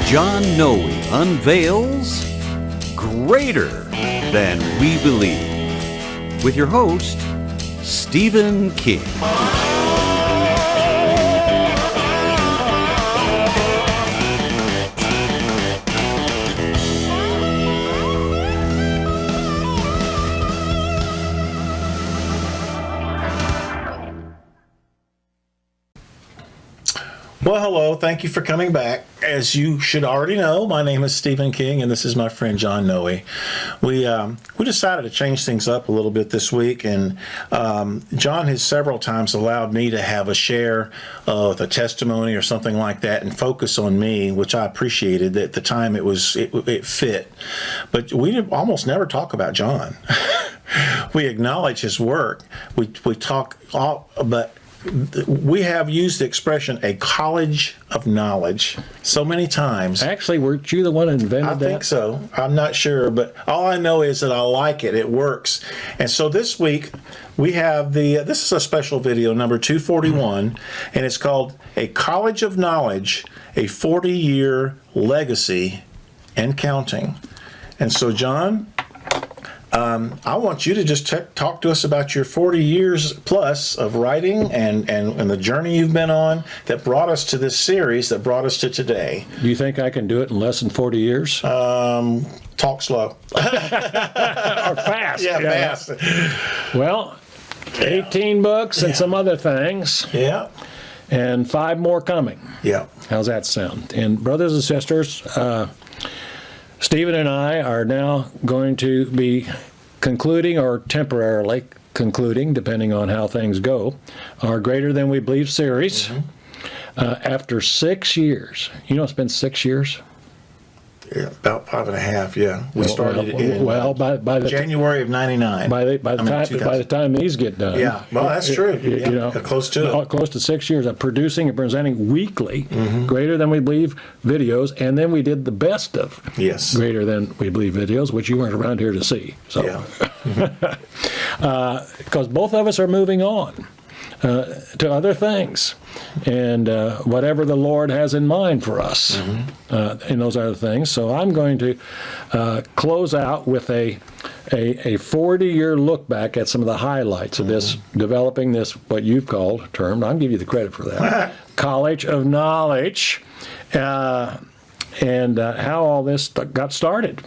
John Noe unveils Greater Than We Believe with your host, Stephen King. Well, hello. Thank you for coming back. As you should already know, my name is Stephen King, and this is my friend John Noe. We decided to change things up a little bit this week, and John has several times allowed me to have a share of a testimony or something like that and focus on me, which I appreciated. At the time, it fit. But we almost never talk about John. We acknowledge his work. We talk all, but we have used the expression "a college of knowledge" so many times. Actually, weren't you the one who invented that? I think so. I'm not sure, but all I know is that I like it. It works. And so this week we have this is a special video, number 241, and it's called "A College of Knowledge, a 40-Year Legacy and Counting." And so, John, I want you to just talk to us about your 40 years plus of writing and the journey you've been on that brought us to this series, that brought us to today. Do you think I can do it in less than 40 years? Talk slow. Or fast. Yeah, fast. Well, 18 books and some other things. Yeah. And 5 more coming. Yeah. How's that sound? And brothers and sisters, Stephen and I are now going to be concluding, or temporarily concluding, depending on how things go, our Greater Than We Believe series. After 6 years. You know, it's been 6 years? Yeah, about 5.5. Yeah, we started in by the January of '99. By the time these get done, yeah, well, that's true. You know, close to it. Close to 6 years of producing and presenting weekly Greater Than We Believe videos, and then we did the best of Greater Than We Believe videos, which you weren't around here to see. So, because both of us are moving on to other things, and whatever the Lord has in mind for us in those other things. So I'm going to close out with a 40-year look back at some of the highlights of this, developing this, what you've called, termed, I'll give you the credit for that, College of Knowledge, and how all this got started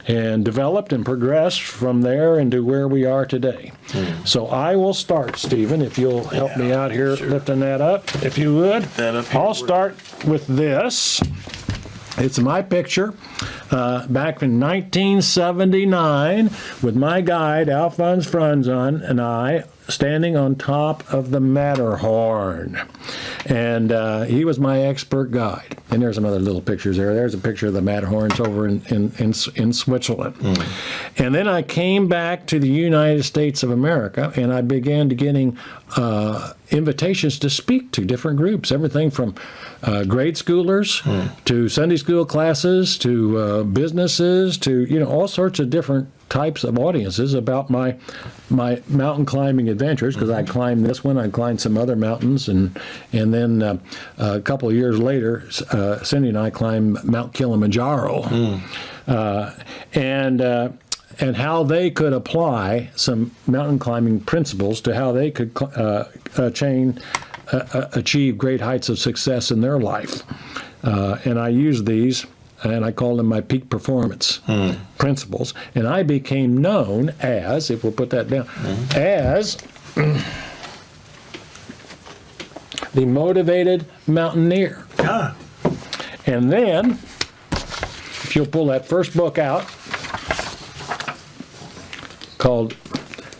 and developed and progressed from there into where we are today. So I will start, Stephen, if you'll help me out here lifting that up, if you would. I'll start with this. It's my picture back in 1979 with my guide, Alphonse Franzon, and I standing on top of the Matterhorn. And he was my expert guide. And there's some other little pictures there. There's a picture of the Matterhorns over in Switzerland. And then I came back to the United States of America, and I began to getting invitations to speak to different groups, everything from grade schoolers to Sunday school classes to businesses to all sorts of different types of audiences about my mountain climbing adventures, because I climbed this one, I climbed some other mountains, and then a couple of years later, Cindy and I climbed Mount Kilimanjaro, and how they could apply some mountain climbing principles to how they could achieve great heights of success in their life. And I used these, and I call them my peak performance principles. And I became known as, if we'll put that down, as the motivated mountaineer. And then, if you'll pull that first book out, called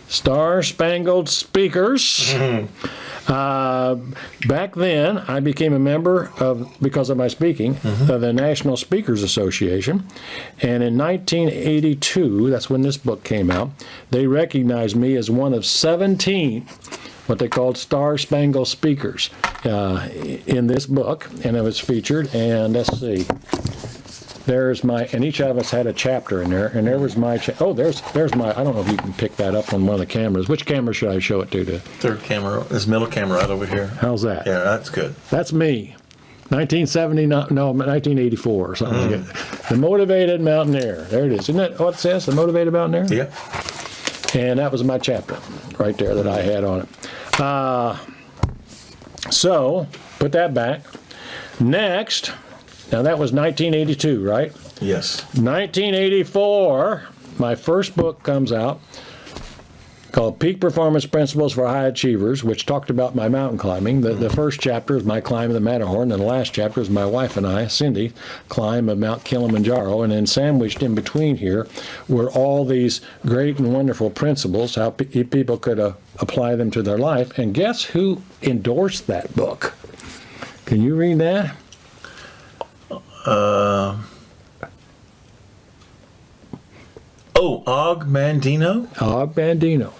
Star Spangled Speakers. Back then, I became a member of, because of my speaking, of the National Speakers Association. And in 1982, that's when this book came out, they recognized me as one of 17 what they called Star Spangled Speakers in this book. And it was featured, and let's see, there's my, and each of us had a chapter in there, and there was my, there's my, I don't know if you can pick that up on one of the cameras. Which camera should I show it to? Third camera, this middle camera right over here. How's that? Yeah, that's good. That's me. 1984 or something like that. The Motivated Mountaineer. There it is. Isn't that what it says? The Motivated Mountaineer? Yeah. And that was my chapter right there that I had on it. So, put that back. Next, now that was 1982, right? Yes. 1984, my first book comes out called Peak Performance Principles for High Achievers, which talked about my mountain climbing. The first chapter is my climb of the Matterhorn, and the last chapter is my wife and I, Cindy, climb of Mount Kilimanjaro. And then sandwiched in between here were all these great and wonderful principles, how people could apply them to their life. And guess who endorsed that book? Can you read that? Og Mandino? Og Mandino,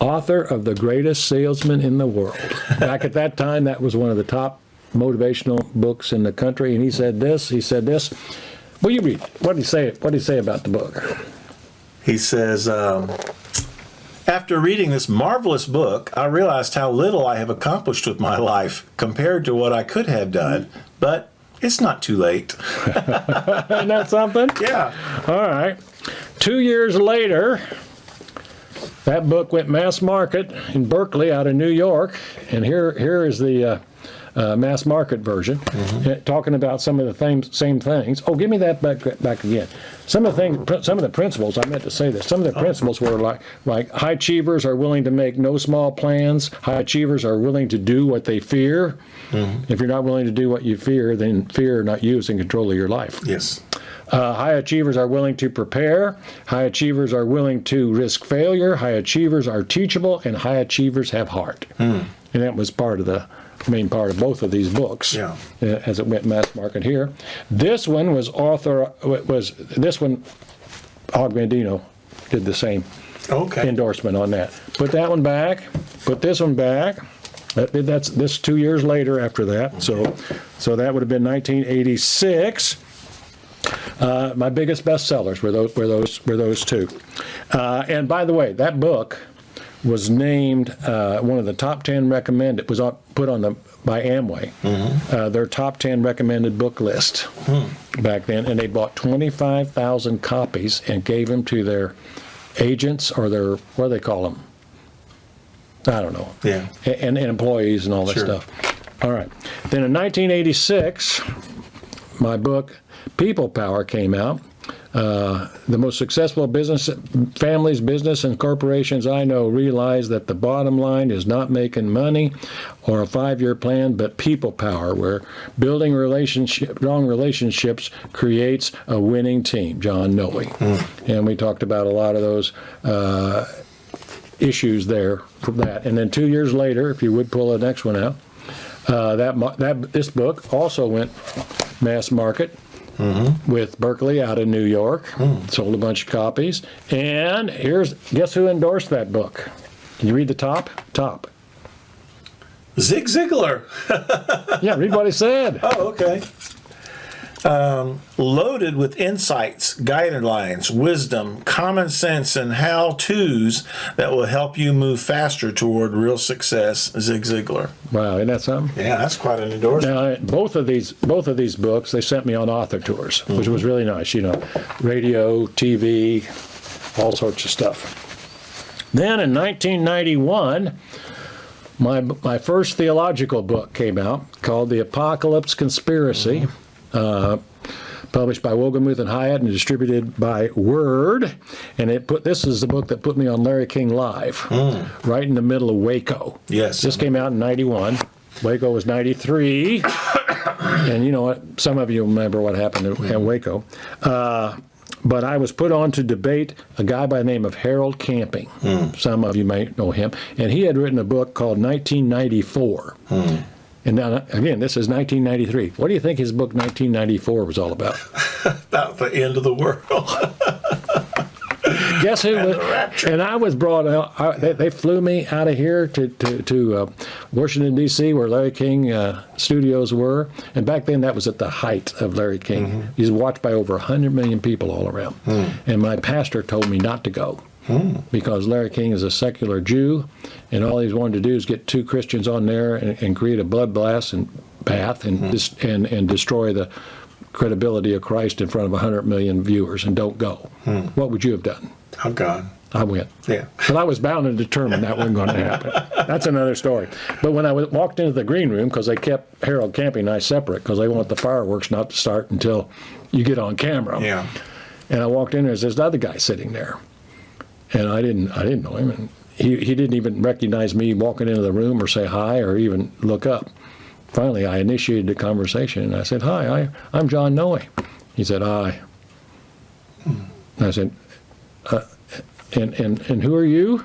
author of The Greatest Salesman in the World. Back at that time, that was one of the top motivational books in the country. And he said this. Well, you read it. What did he say? What did he say about the book? He says, after reading this marvelous book, I realized how little I have accomplished with my life compared to what I could have done. But it's not too late. Isn't that something? Yeah. All right. 2 years later, that book went mass market in Berkeley out of New York. And here is the mass market version, talking about some of the same things. Oh, give me that back again. Some of the principles, I meant to say this, some of the principles were like high achievers are willing to make no small plans. High achievers are willing to do what they fear. If you're not willing to do what you fear, then fear not you is in control of your life. Yes. High achievers are willing to prepare. High achievers are willing to risk failure. High achievers are teachable, and high achievers have heart. And that was main part of both of these books, as it went mass market here. This one Og Mandino did the same endorsement on that. Put that one back. Put this one back. That's this 2 years later after that. So that would have been 1986. My biggest bestsellers were those two. And by the way, that book was named one of the top 10 recommended. It was put on by Amway, their top 10 recommended book list back then, and they bought 25,000 copies and gave them to their agents or their, what do they call them? I don't know. Yeah. And employees and all that stuff. All right. Then in 1986, my book People Power came out. The most successful families, business, and corporations I know realize that the bottom line is not making money or a 5-year plan, but people power, where building strong relationships creates a winning team. John Noe. And we talked about a lot of those issues there from that. And then 2 years later, if you would pull the next one out, this book also went mass market. With Berkeley out of New York, sold a bunch of copies, and guess who endorsed that book? Can you read the top? Zig Ziglar. Yeah, read what he said. Oh, okay. Loaded with insights, guidelines, wisdom, common sense, and how-tos that will help you move faster toward real success. Zig Ziglar. Wow, isn't that something? Yeah, that's quite an endorsement. Now, both of these books, they sent me on author tours, which was really nice. Radio, TV, all sorts of stuff. Then in 1991, my first theological book came out called The Apocalypse Conspiracy. Published by Wogemuth and Hyatt and distributed by Word. And this is the book that put me on Larry King Live, right in the middle of Waco. Yes. This came out in 91. Waco was 93. And you know what? Some of you remember what happened in Waco. But I was put on to debate a guy by the name of Harold Camping. Some of you may know him. And he had written a book called 1994. And now, again, this is 1993. What do you think his book 1994 was all about? About the end of the world. guess who? And the rapture. And I was brought out. They flew me out of here to Washington D.C., where Larry King studios were. And back then, that was at the height of Larry King. He's watched by over 100 million people all around. And my pastor told me not to go. Because Larry King is a secular Jew, and all he's wanted to do is get 2 Christians on there and create a bloodbath and destroy the credibility of Christ in front of 100 million viewers, and don't go. What would you have done? Oh, God. I went. Yeah. But I was bound and determined that wasn't going to happen. That's another story. But when I walked into the green room, because they kept Harold Camping and I separate, because they want the fireworks not to start until you get on camera. Yeah. And I walked in, there's this other guy sitting there. And I didn't know him, and he didn't even recognize me walking into the room or say hi or even look up. Finally, I initiated the conversation, and I said, "Hi, I'm John Noe." He said, "Hi." I said, "And who are you?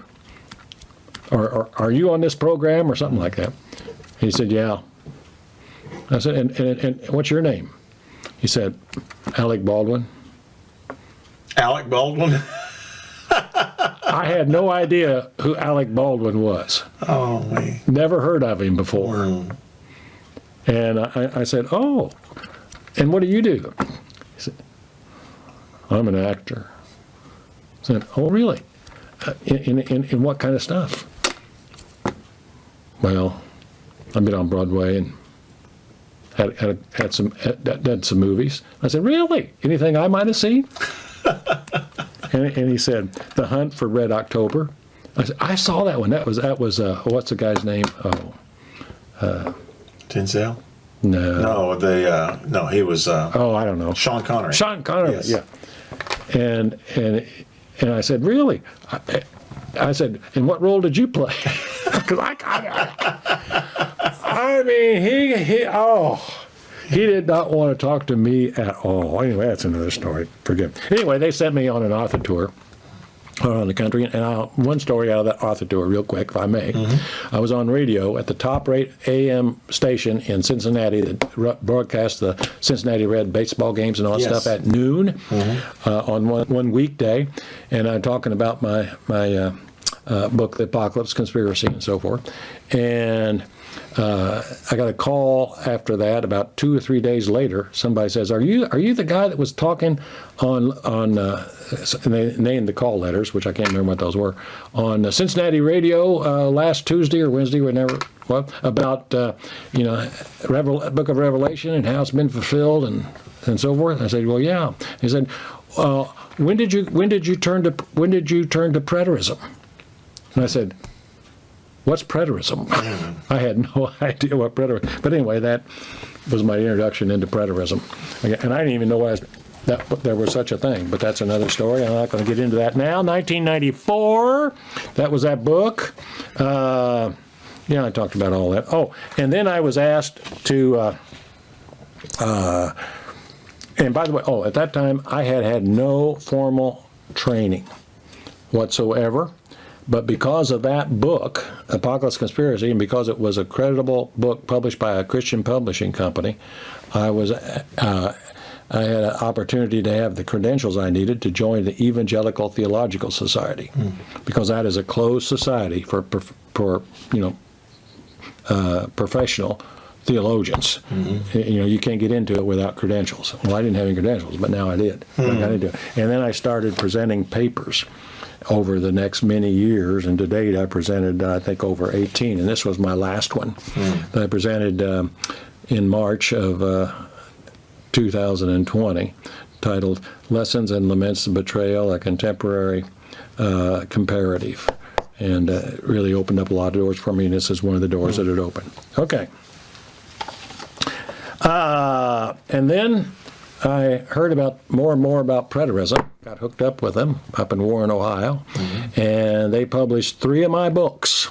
Or are you on this program or something like that?" He said, "Yeah." I said, "And what's your name?" He said, "Alec Baldwin." Alec Baldwin? I had no idea who Alec Baldwin was. Oh, man. Never heard of him before. And I said, "Oh, and what do you do?" He said, "I'm an actor." I said, "Oh, really? In what kind of stuff?" "Well, I've been on Broadway and done some movies." I said, "Really? Anything I might have seen?" And he said, "The Hunt for Red October." I said, "I saw that one. That was what's the guy's name?" Denzel? No. No, he was I don't know. Sean Connery. Sean Connery, Yes. yeah. And I said, "Really?" I said, "And what role did you play?" Because I mean, he did not want to talk to me at all. Anyway, that's another story. Forget. Anyway, they sent me on an author tour around the country. And one story out of that author tour, real quick, if I may. I was on radio at the top-rate AM station in Cincinnati that broadcast the Cincinnati Red baseball games and all that stuff at noon on one weekday. And I'm talking about my book, The Apocalypse, Conspiracy, and so forth. And I got a call after that. About 2 or 3 days later, somebody says, "Are you the guy that was talking on?" And they named the call letters, which I can't remember what those were, on Cincinnati radio last Tuesday or Wednesday, whenever. Well, about Book of Revelation and how it's been fulfilled and so forth. I said, "Well, yeah." He said, "When did you turn to preterism?" And I said, "What's preterism?" I had no idea what preterism. But anyway, that was my introduction into preterism, and I didn't even know that there was such a thing. But that's another story. I'm not going to get into that now. 1994, that was that book. Yeah, I talked about all that. Oh, and then I was asked to. And by the way, at that time I had no formal training whatsoever. But because of that book, Apocalypse Conspiracy, and because it was a creditable book published by a Christian publishing company, I had an opportunity to have the credentials I needed to join the Evangelical Theological Society, because that is a closed society for professional theologians. You can't get into it without credentials. Well, I didn't have any credentials, but now I did. I got into it. And then I started presenting papers over the next many years, and to date I presented, I think, over 18, and this was my last one that I presented in March of 2020, titled Lessons and Laments of Betrayal, a Contemporary Comparative, and really opened up a lot of doors for me, and this is one of the doors that it opened. Okay. And then I heard more and more about preterism, got hooked up with them up in Warren, Ohio, and they published 3 of my books.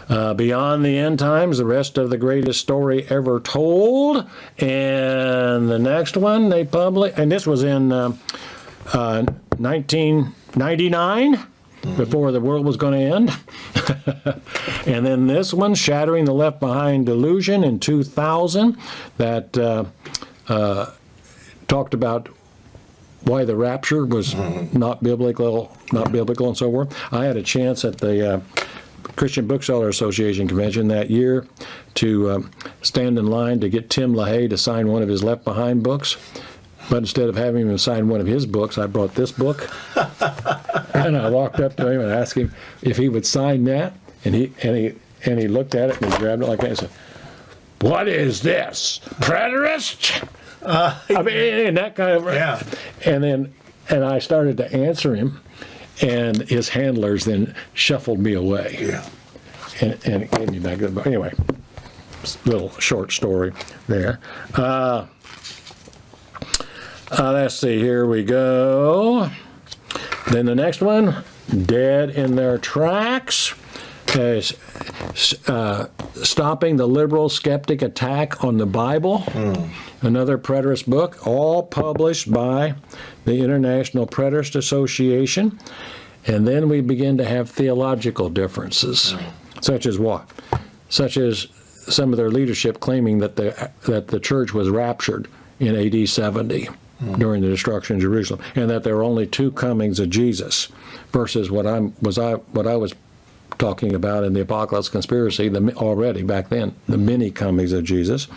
Beyond the End Times, the Rest of the Greatest Story Ever Told, and the next one they published, and this was in 1999, before the world was going to end. And then this one, Shattering the Left Behind Delusion, in 2000, that talked about why the rapture was not biblical, and so forth. I had a chance at the Christian Bookseller Association convention that year to stand in line to get Tim LaHaye to sign one of his Left Behind books. But instead of having him sign one of his books, I brought this book. And I walked up to him and asked him if he would sign that. And he looked at it and he grabbed it like that and said, "What is this? Preterist?" I mean, that kind of. Yeah. And I started to answer him, and his handlers then shuffled me away. Yeah. And gave me back the book. Anyway, little short story there. Let's see, here we go. Then the next one, Dead in Their Tracks, is Stopping the Liberal Skeptic Attack on the Bible. Another preterist book, all published by the International Preterist Association. And then we begin to have theological differences, such as what? Such as some of their leadership claiming that the church was raptured in AD 70 during the destruction of Jerusalem, and that there were only two comings of Jesus, versus what I was talking about in the Apocalypse Conspiracy already back then, the many comings of Jesus.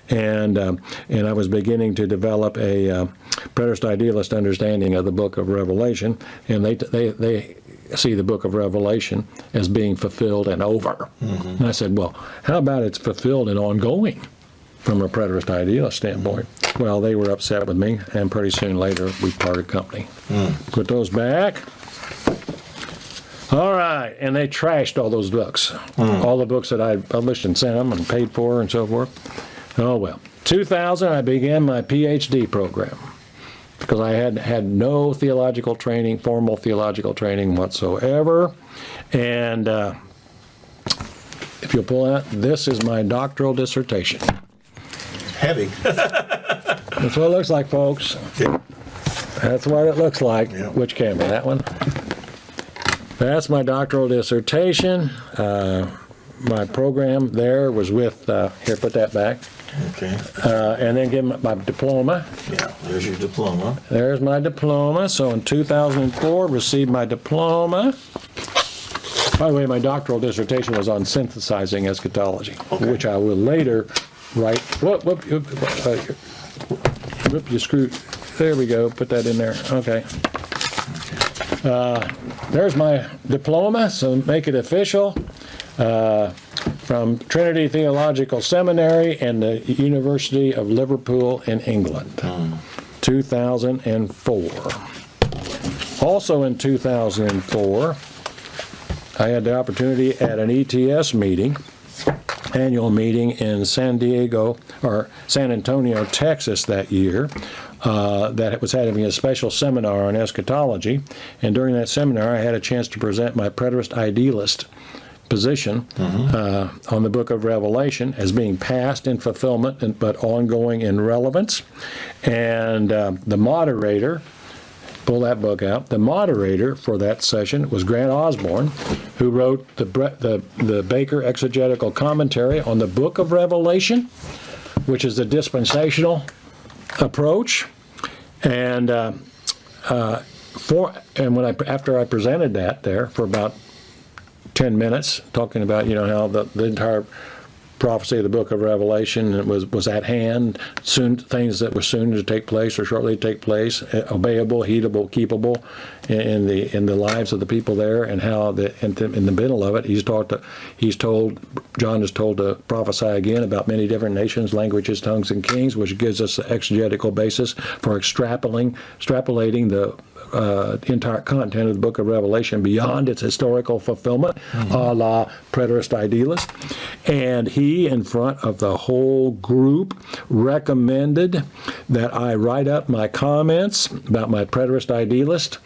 And I was beginning to develop a preterist idealist understanding of the book of Revelation, and they see the book of Revelation as being fulfilled and over. And I said, well, how about it's fulfilled and ongoing from a preterist idealist standpoint? Well, they were upset with me, and pretty soon later we parted company. Put those back. All right, and they trashed all those books, all the books that I published and sent them and paid for and so forth. Oh, well. 2000, I began my PhD program because I had no theological training, formal theological training whatsoever. And if you'll pull out, this is my doctoral dissertation. Heavy. That's what it looks like, folks. Yeah. That's what it looks like. Yeah. Which camera? That one? That's my doctoral dissertation. My program there was with, here, put that back. Okay. And then give my diploma. Yeah, there's your diploma. There's my diploma. So in 2004, received my diploma. By the way, my doctoral dissertation was on synthesizing eschatology, which I will later write. Whoop, you screwed. There we go. Put that in there. Okay. There's my diploma, so make it official. From Trinity Theological Seminary and the University of Liverpool in England, 2004. Also in 2004, I had the opportunity at an ETS meeting, annual meeting in San Antonio, Texas that year, that it was having a special seminar on eschatology. And during that seminar, I had a chance to present my preterist idealist position on the book of Revelation as being past in fulfillment but ongoing in relevance. And the moderator, pull that book out, the moderator for that session was Grant Osborne, who wrote the Baker Exegetical Commentary on the book of Revelation, which is the dispensational approach. And after I presented that there for about 10 minutes, talking about how the entire prophecy of the book of Revelation was at hand, soon, things that were soon to take place or shortly to take place, obeyable, heedable, keepable in the lives of the people there, and how in the middle of it John is told to prophesy again about many different nations, languages, tongues, and kings, which gives us the exegetical basis for extrapolating the entire content of the book of Revelation beyond its historical fulfillment, a la preterist idealist. And he, in front of the whole group, recommended that I write up my comments about my preterist idealist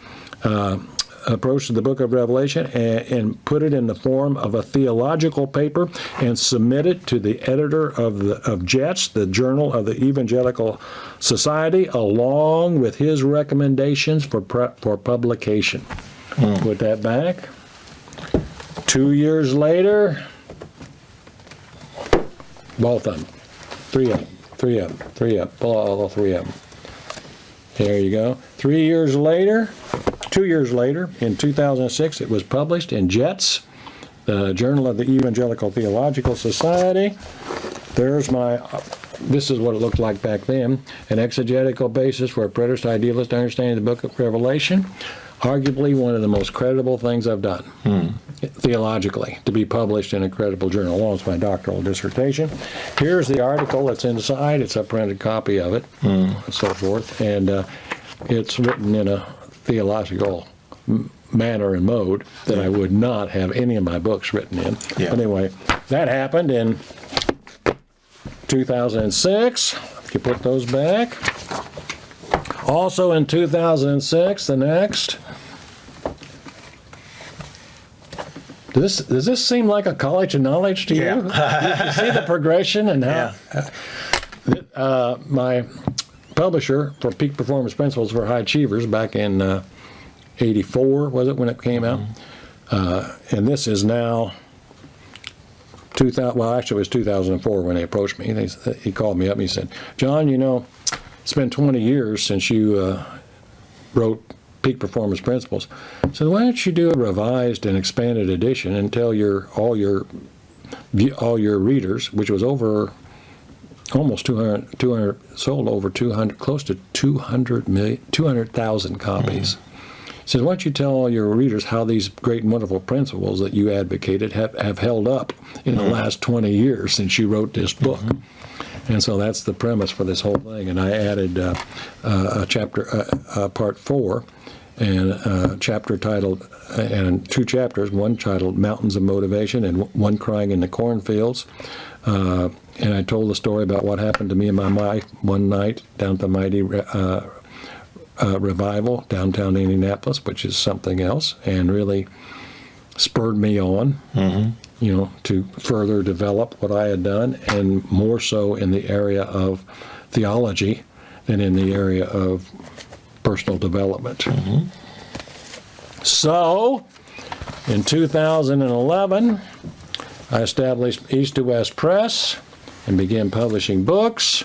approach to the book of Revelation and put it in the form of a theological paper and submit it to the editor of JETS, the Journal of the Evangelical Society, along with his recommendations for publication. Put that back. 2 years later, both of them, three of them, pull all three of them. There you go. 2 years later, in 2006, it was published in JETS, the Journal of the Evangelical Theological Society. This is what it looked like back then. An exegetical basis for a preterist idealist understanding the book of Revelation. Arguably one of the most credible things I've done, theologically, to be published in a credible journal, along with my doctoral dissertation. Here's the article that's inside. It's a printed copy of it, and so forth. And it's written in a theological manner and mode that I would not have any of my books written in. Yeah. But anyway, that happened in 2006. You put those back. Also in 2006, the next. Does this seem like a college of knowledge to you? Yeah. You see the progression and how my publisher for Peak Performance Principles for High Achievers back in 84, was it when it came out? And this is now 2000. Well, actually, it was 2004 when they approached me. He called me up and he said, "John, it's been 20 years since you wrote Peak Performance Principles. So why don't you do a revised and expanded edition and tell all your readers, which was over almost 200 sold over 200, close to 200,000 copies." He says, "Why don't you tell all your readers how these great and wonderful principles that you advocated have held up in the last 20 years since you wrote this book?" And so that's the premise for this whole thing. And I added a chapter, part 4, and a chapter titled, and 2 chapters, one titled Mountains of Motivation and one Crying in the Cornfields. And I told the story about what happened to me and my wife one night down at the Mighty Revival, downtown Indianapolis, which is something else, and really spurred me on, to further develop what I had done, and more so in the area of theology than in the area of personal development. So, in 2011, I established East to West Press and began publishing books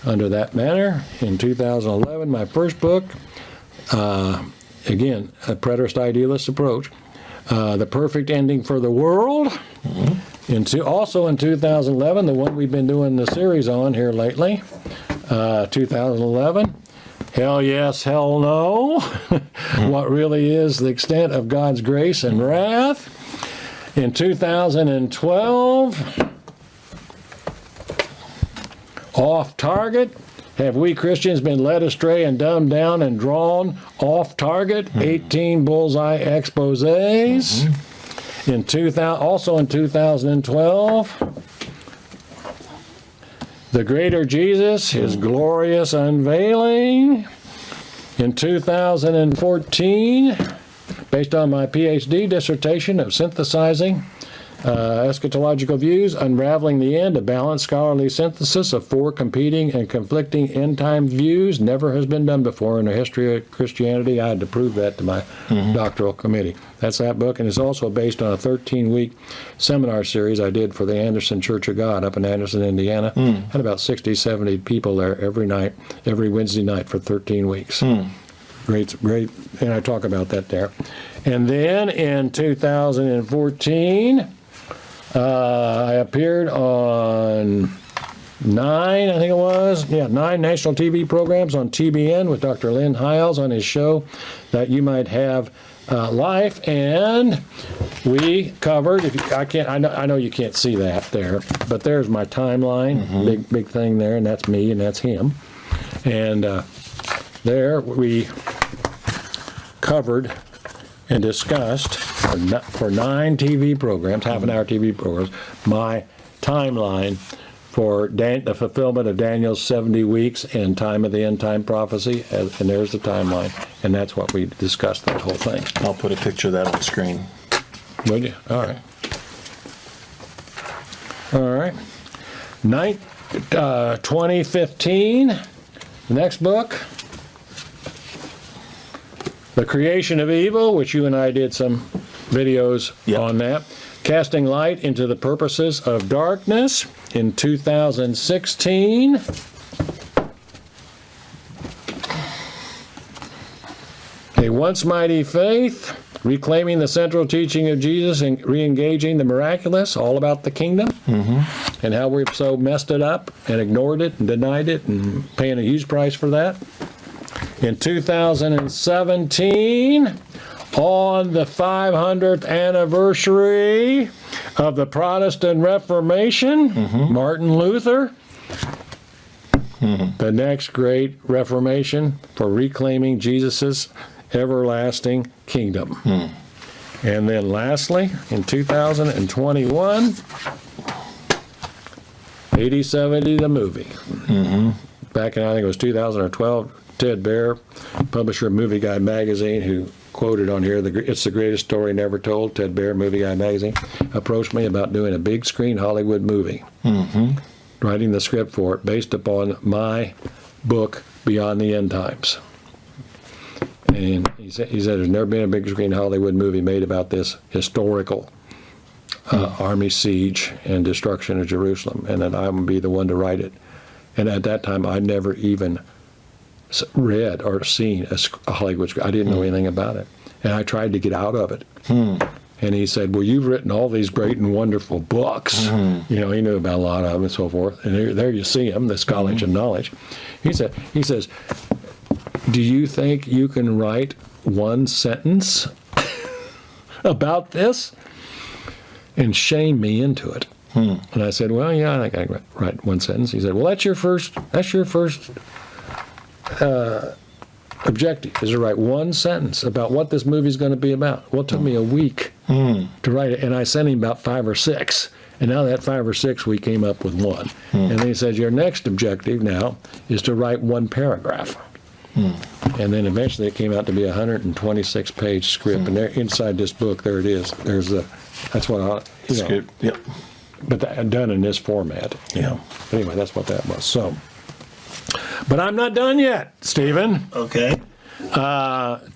under that manner. In 2011, my first book, again, a preterist idealist approach, The Perfect Ending for the World. Also in 2011, the one we've been doing the series on here lately, 2011, Hell Yes, Hell No, What Really Is the Extent of God's Grace and Wrath. In 2012, Off Target, Have We Christians Been Led Astray and Dumbed Down and Drawn Off Target? 18 Bullseye Exposés. Also in 2012, The Greater Jesus, His Glorious Unveiling. In 2014, based on my PhD dissertation of synthesizing eschatological views, unraveling the end, a balanced scholarly synthesis of 4 competing and conflicting end-time views, never has been done before in the history of Christianity. I had to prove that to my doctoral committee. That's that book, and it's also based on a 13-week seminar series I did for the Anderson Church of God up in Anderson, Indiana. Had about 60, 70 people there every Wednesday night for 13 weeks. Great, and I talk about that there. And then in 2014, I appeared on 9 national TV programs on TBN with Dr. Lynn Hiles on his show That You Might Have Life, and we covered. I know you can't see that there, but there's my timeline, big thing there, and that's me and that's him, and there we covered and discussed for 9 TV programs, half-an-hour TV programs, my timeline for the fulfillment of Daniel's 70 weeks and time of the end-time prophecy, and there's the timeline, and that's what we discussed, that whole thing. I'll put a picture of that on the screen. Would you? All right. 2015, the next book, The Creation of Evil, which you and I did some videos on that. Casting Light into the Purposes of Darkness in 2016. A Once Mighty Faith, Reclaiming the Central Teaching of Jesus and Re-engaging the Miraculous, all about the kingdom, and how we've so messed it up and ignored it and denied it and paying a huge price for that. In 2017, on the 500th anniversary of the Protestant Reformation, Martin Luther, the next great Reformation for reclaiming Jesus' everlasting kingdom. And then lastly, in 2021, 80/70 the movie. Back in, I think it was 2012, Ted Baer, publisher of Movie Guide magazine, who quoted on here, it's the greatest story never told, Ted Baer, Movie Guide magazine, approached me about doing a big screen Hollywood movie. Writing the script for it based upon my book, Beyond the End Times. And he said there's never been a big screen Hollywood movie made about this historical army siege and destruction of Jerusalem, and that I'm going to be the one to write it. And at that time, I'd never even read or seen a Hollywood script. I didn't know anything about it. And I tried to get out of it. And he said, well, you've written all these great and wonderful books. You know, he knew about a lot of them and so forth. And there you see him, this college of knowledge. He says, do you think you can write one sentence about this? And shame me into it. And I said, well, yeah, I think I can write one sentence. He said, well, that's your first objective, is to write one sentence about what this movie's going to be about. Well, it took me a week to write it, and I sent him about 5 or 6. And now that 5 or 6, we came up with one. And then he says, your next objective now is to write one paragraph. And then eventually it came out to be a 126-page script. And there, inside this book, there it is. There's that's what I, Script. Yep. but done in this format. Yeah. Anyway, that's what that was. So, but I'm not done yet, Stephen. Okay.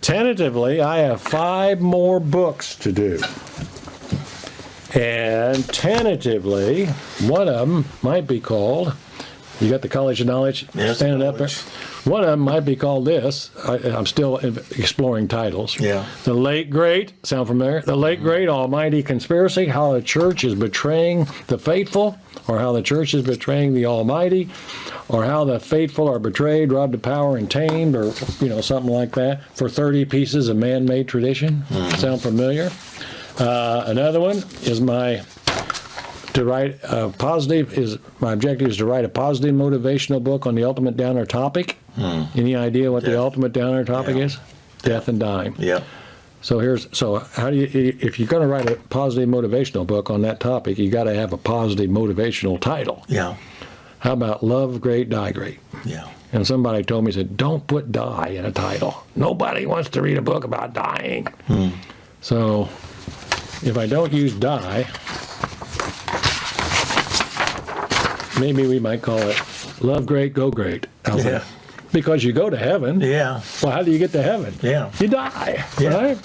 Tentatively, I have 5 more books to do. And tentatively, one of them might be called, you got the College of Knowledge standing up there? One of them might be called this. I'm still exploring titles. Yeah. The Late Great, sound familiar? The Late Great Almighty Conspiracy, How the Church is Betraying the Faithful, or How the Church is Betraying the Almighty, or How the Faithful are Betrayed, Robbed of Power, and Tamed, or something like that, for 30 Pieces of Man-Made Tradition. Sound familiar? Another one is my objective is to write a positive motivational book on the ultimate downer topic. Any idea what the ultimate downer topic is? Death and dying. Yeah. So how do you, if you're going to write a positive motivational book on that topic, you got to have a positive motivational title. Yeah. How about Love Great, Die Great? Yeah. And somebody told me, said, don't put die in a title. Nobody wants to read a book about dying. So if I don't use die, maybe we might call it Love Great, Go Great. How's that? Because you go to heaven. Yeah. Well, how do you get to heaven? Yeah. You die. Yeah. Right?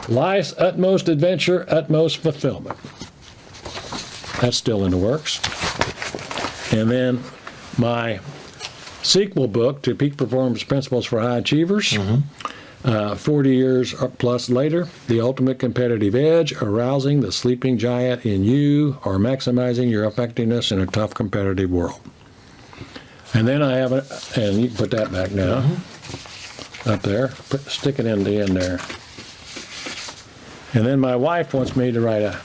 Life's utmost adventure, utmost fulfillment. That's still in the works. And then my sequel book to Peak Performance Principles for High Achievers, 40 years plus later, The Ultimate Competitive Edge, Arousing the Sleeping Giant in You, or Maximizing Your Effectiveness in a Tough Competitive World. And then I have and you can put that back now, up there, stick it in the end there. And then my wife wants me to write a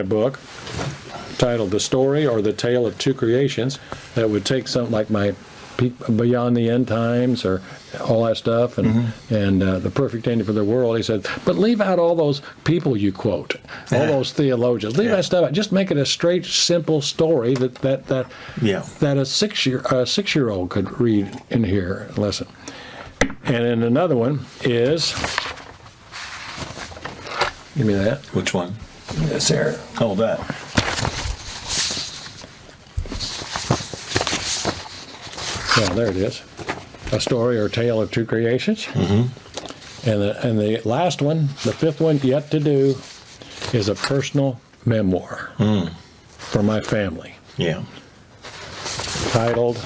book titled The Story or the Tale of Two Creations that would take something like my Beyond the End Times or all that stuff and The Perfect Ending for the World. He said, but leave out all those people you quote, all those theologians. Leave that stuff out. Just make it a straight, simple story that a six-year-old could read in here and listen. And then another one is, give me that. Which one? This here. Oh, that. Well, there it is. A Story or Tale of Two Creations. And the last one, the 5th one yet to do, is a personal memoir for my family. Yeah. titled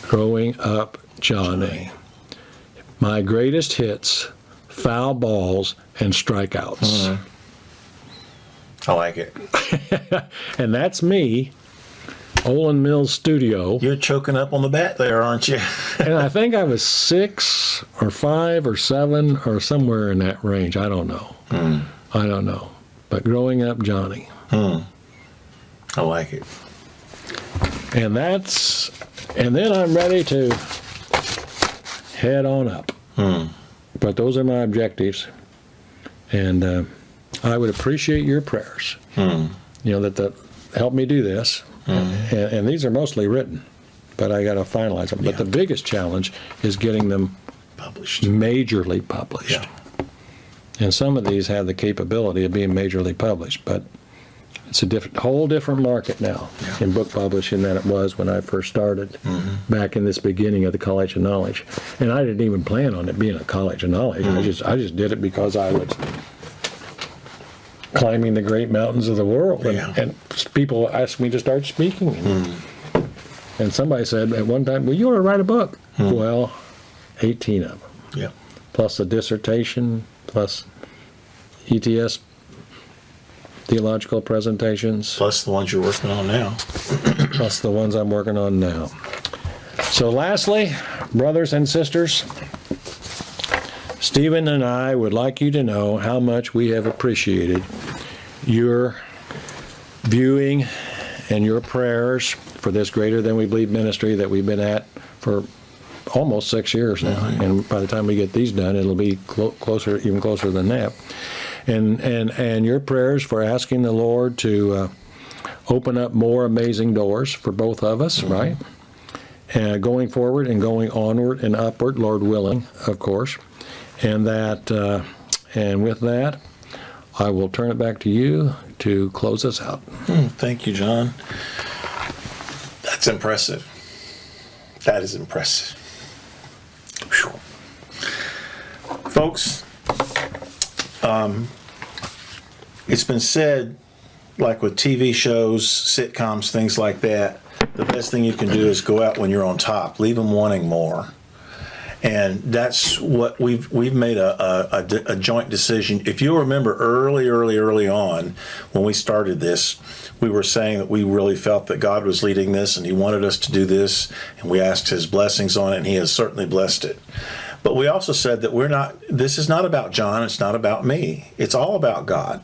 Growing Up Johnny. My greatest hits, foul balls, and strikeouts. I like it. And that's me, Olin Mills Studio. You're choking up on the bat there, aren't you? And I think I was 6 or 5 or 7 or somewhere in that range. I don't know. I don't know. But Growing Up Johnny. I like it. And then I'm ready to head on up. But those are my objectives. And I would appreciate your prayers. That help me do this. And these are mostly written, but I got to finalize them. But the biggest challenge is getting them Published. majorly published. Yeah. And some of these have the capability of being majorly published, but it's a whole different market now in book publishing than it was when I first started back in this beginning of the College of Knowledge. And I didn't even plan on it being a College of Knowledge. I just did it because I was climbing the great mountains of the world, and people asked me to start speaking. And somebody said at one time, well, you ought to write a book. Well, 18 of them. Yeah. Plus a dissertation, plus ETS theological presentations, Plus the ones you're working on now. plus the ones I'm working on now. So lastly, brothers and sisters, Stephen and I would like you to know how much we have appreciated your viewing and your prayers for this Greater Than We Believe ministry that we've been at for almost 6 years now. And by the time we get these done, it'll be closer, even closer than that. And your prayers for asking the Lord to open up more amazing doors for both of us, right? And going forward and going onward and upward, Lord willing, of course. And with that, I will turn it back to you to close us out. Thank you, John. That's impressive. That is impressive. Whew. Folks, it's been said, like with TV shows, sitcoms, things like that, the best thing you can do is go out when you're on top. Leave them wanting more. And that's what we've made a joint decision. If you'll remember early on when we started this, we were saying that we really felt that God was leading this and he wanted us to do this, and we asked his blessings on it, and he has certainly blessed it. But we also said that this is not about John, it's not about me. It's all about God.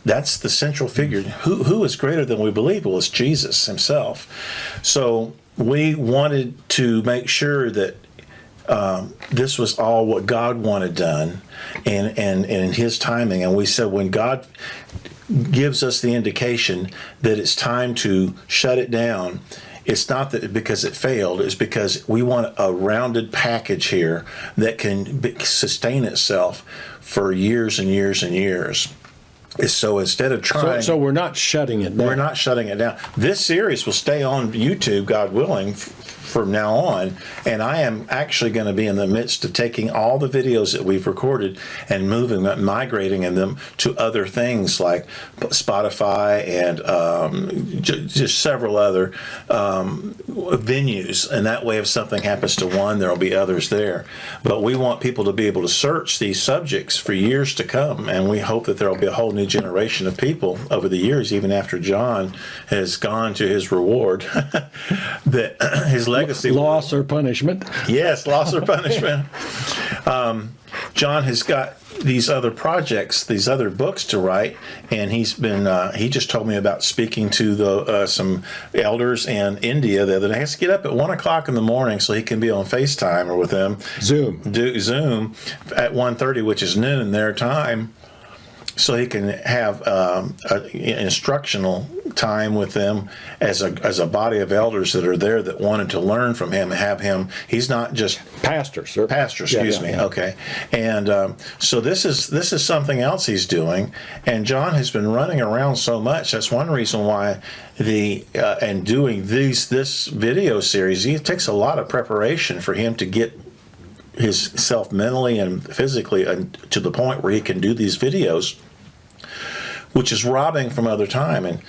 That's the central figure. Who is greater than we believe? Well, it's Jesus himself. So we wanted to make sure that this was all what God wanted done, and in his timing. And we said when God gives us the indication that it's time to shut it down, it's not that because it failed, it's because we want a rounded package here that can sustain itself for years and years and years. So instead of trying... So we're not shutting it down. We're not shutting it down. This series will stay on YouTube, God willing, from now on, and I am actually going to be in the midst of taking all the videos that we've recorded and migrating them to other things like Spotify and just several other venues, and that way if something happens to one, there will be others there. But we want people to be able to search these subjects for years to come, and we hope that there will be a whole new generation of people over the years, even after John has gone to his reward, that his legacy... Loss or punishment. Yes, loss or punishment. John has got these other projects, these other books to write, and he just told me about speaking to some elders in India the other day. He has to get up at 1 o'clock in the morning so he can be on FaceTime or with them. Zoom at 1:30, which is noon their time, so he can have instructional time with them as a body of elders that are there that wanted to learn from him, have him. He's not just pastor, sir. Pastor, excuse me. Yeah. Okay, and so this is something else he's doing. And John has been running around so much. That's one reason why and doing this video series. It takes a lot of preparation for him to get himself mentally and physically to the point where he can do these videos, which is robbing from other time. And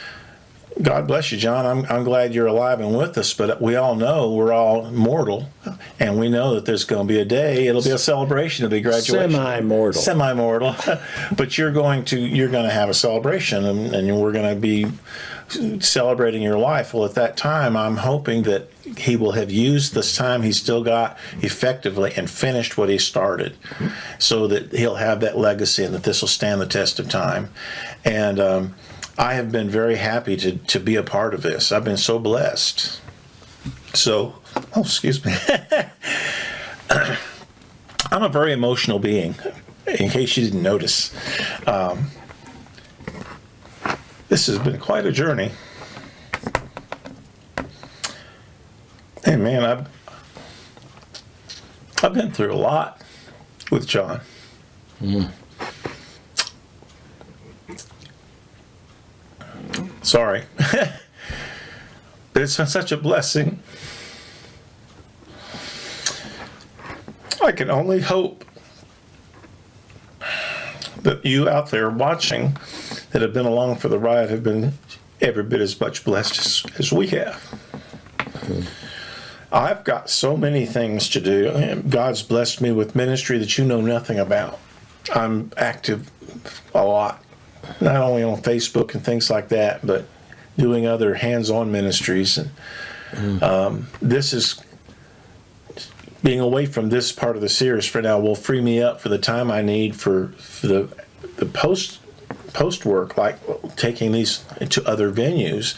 God bless you, John. I'm glad you're alive and with us, but we all know we're all mortal, and we know that there's going to be a day, it'll be a celebration, it'll be graduation. Semi-mortal. Semi-mortal. But you're going to have a celebration, and we're going to be celebrating your life. Well, at that time, I'm hoping that he will have used this time he's still got effectively and finished what he started, so that he'll have that legacy and that this will stand the test of time. And I have been very happy to be a part of this. I've been so blessed. So, excuse me. I'm a very emotional being, in case you didn't notice. This has been quite a journey. And man, I've been through a lot with John. Sorry. But it's been such a blessing. I can only hope that you out there watching that have been along for the ride have been every bit as much blessed as we have. I've got so many things to do. God's blessed me with ministry that you know nothing about. I'm active a lot, not only on Facebook and things like that, but doing other hands-on ministries. And this is being away from this part of the series for now will free me up for the time I need for the post work, like taking these to other venues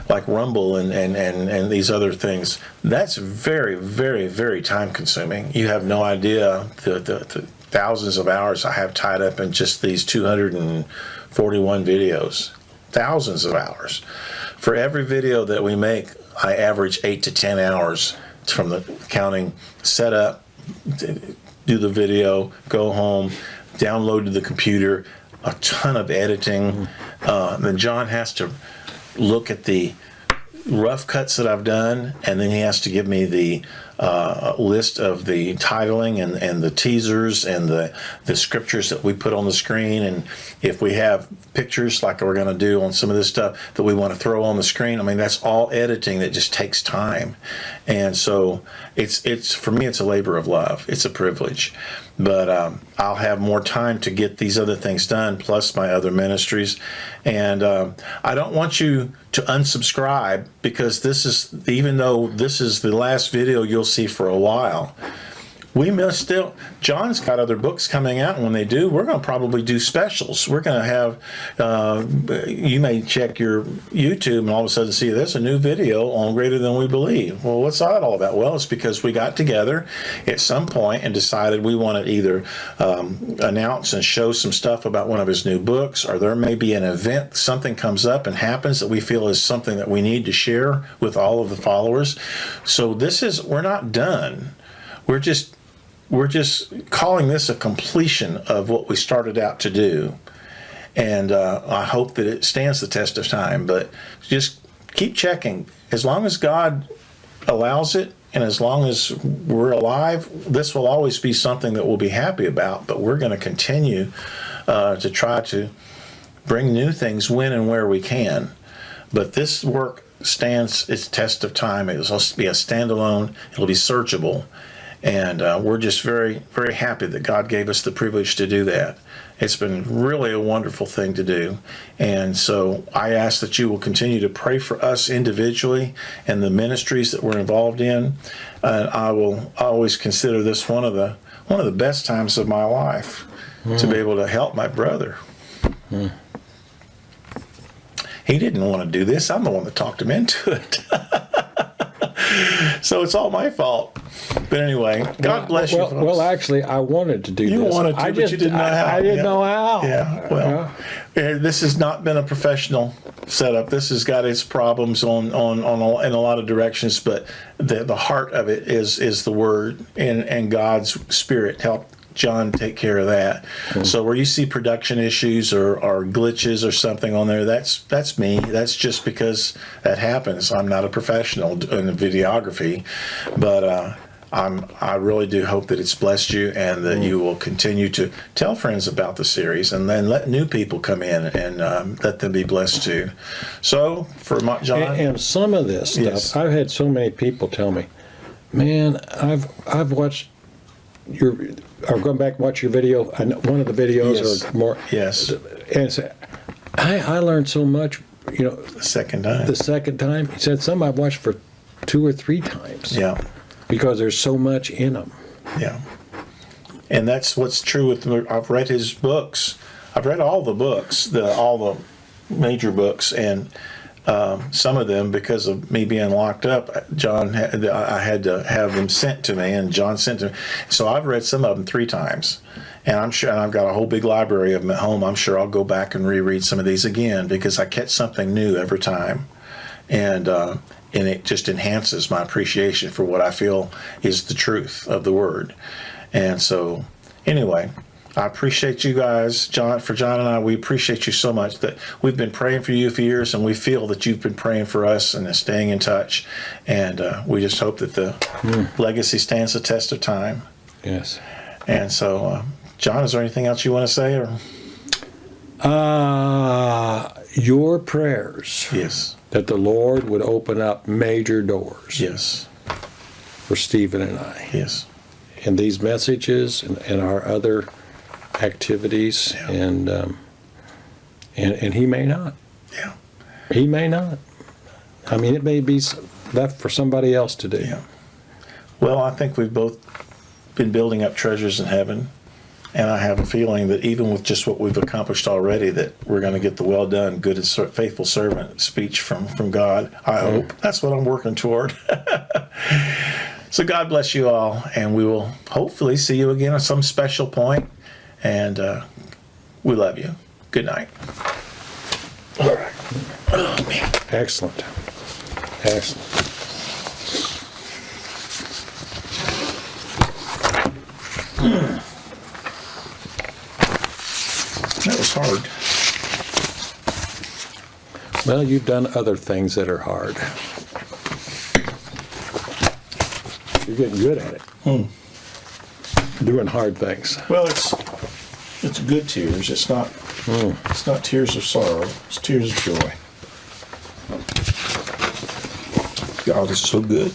like Rumble and these other things. That's very, very, very time consuming. You have no idea the thousands of hours I have tied up in just these 241 videos. Thousands of hours. For every video that we make, I average 8 to 10 hours from the counting setup, do the video, go home, download to the computer, a ton of editing. Then John has to look at the rough cuts that I've done, and then he has to give me the list of the titling and the teasers and the scriptures that we put on the screen. And if we have pictures like we're going to do on some of this stuff that we want to throw on the screen, I mean, that's all editing that just takes time. And so it's for me, it's a labor of love. It's a privilege. But I'll have more time to get these other things done, plus my other ministries. And I don't want you to unsubscribe, because this is, even though this is the last video you'll see for a while, we must still, John's got other books coming out, and when they do, we're going to probably do specials. We're going to have, you may check your YouTube and all of a sudden see there's a new video on Greater Than We Believe. Well, what's that all about? Well, it's because we got together at some point and decided we want to either announce and show some stuff about one of his new books, or there may be an event, something comes up and happens that we feel is something that we need to share with all of the followers. So we're not done. We're just calling this a completion of what we started out to do. And I hope that it stands the test of time. But just keep checking. As long as God allows it, and as long as we're alive, this will always be something that we'll be happy about. But we're going to continue to try to bring new things when and where we can. But this work stands its test of time. It will be a standalone. It'll be searchable. And we're just very, very happy that God gave us the privilege to do that. It's been really a wonderful thing to do. And so I ask that you will continue to pray for us individually and the ministries that we're involved in. And I will always consider this one of the best times of my life to be able to help my brother. He didn't want to do this. I'm the one that talked him into it. So it's all my fault. But anyway, God bless you, folks. Well, actually, I wanted to do this. You wanted to, but you didn't know how. I didn't know how. Yeah, well, this has not been a professional setup. This has got its problems in a lot of directions, but the heart of it is the Word and God's Spirit helped John take care of that. So where you see production issues or glitches or something on there, that's me. That's just because that happens. I'm not a professional in videography, but I really do hope that it's blessed you, and that you will continue to tell friends about the series, and then let new people come in and let them be blessed too. So for John, and some of this stuff, Yes. I've had so many people tell me, man, I've watched your, or going back and watch your video. I know one of the videos Yes. or more. Yes. And say, I learned so much. The second time. The second time, he said some I've watched for 2 or 3 times. Yeah. Because there's so much in them. Yeah. And that's what's true with I've read his books. I've read all the books, all the major books, and some of them, because of me being locked up, I had to have them sent to me, and John sent to me. So I've read some of them 3 times. And I'm sure, and I've got a whole big library of them at home. I'm sure I'll go back and reread some of these again, because I catch something new every time. And it just enhances my appreciation for what I feel is the truth of the Word. And so, anyway, I appreciate you guys, John and I. We appreciate you so much. That we've been praying for you for years, and we feel that you've been praying for us and staying in touch. And we just hope that the legacy stands the test of time. Yes. And so, John, is there anything else you want to say? Or? Your prayers. Yes. That the Lord would open up major doors. Yes. For Stephen and I. Yes. In these messages and our other activities, Yeah. and he may not. Yeah. He may not. I mean, it may be left for somebody else to do. Yeah. Well, I think we've both been building up treasures in heaven, and I have a feeling that even with just what we've accomplished already, that we're going to get the well done, good and faithful servant speech from God. I hope. That's what I'm working toward. So God bless you all, and we will hopefully see you again at some special point, and we love you. Good night. All right. Oh, man. Excellent. Excellent. That was hard. Well, you've done other things that are hard. You're getting good at it. Doing hard things. Well, it's good tears. It's not tears of sorrow. It's tears of joy. God is so good.